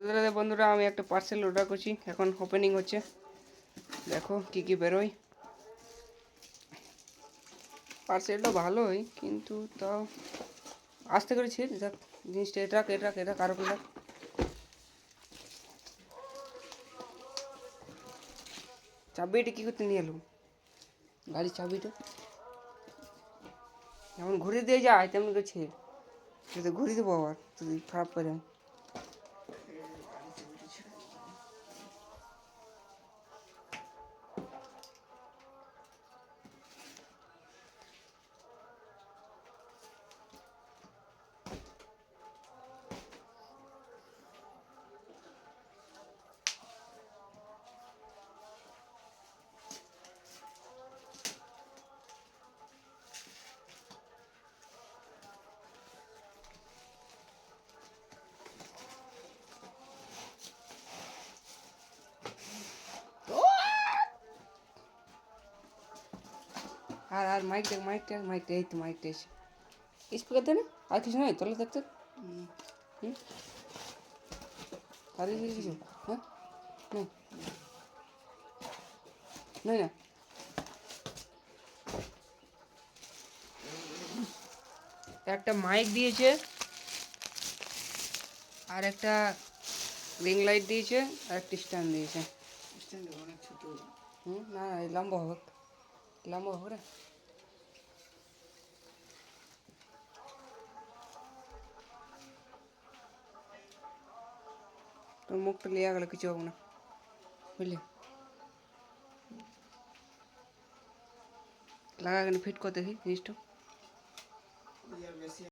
দাদা বন্ধুরা, আমি একটা পার্সেল অর্ডার করছি, এখন ওপেনিং হচ্ছে। দেখো কি কি বেরোয়। পার্সেলটা ভালোই, কিন্তু তাও আস্তে করেছি। দেখ জিনিসটা, এটা কারো কিনা চাবিটা কী করতে নিয়ে এলো? গাড়ির চাবিটা যেমন ঘুরে দিয়ে যায় তেমন করছে। যদি ঘুরে দেবো আবার যদি খারাপ করে যায়। আর মাইকটা এই তো মাইকটা এসে স্পিকার দেয় না, আর কিছু নয় তোলে দেখতে। হুম, আর কিছু হ্যাঁ নেই নেই না। একটা মাইক দিয়েছে, আর একটা রিং লাইট দিয়েছে, আর একটা স্ট্যান্ড দিয়েছে। স্ট্যান্ড অনেক ছোট। না লম্বা হবে, লম্বা হবে রে। তোর মুখটা লিয়া গেলে কিছু হবে না, বুঝলি? লাগা কেন ফিট করে দেখি জিনিসটা।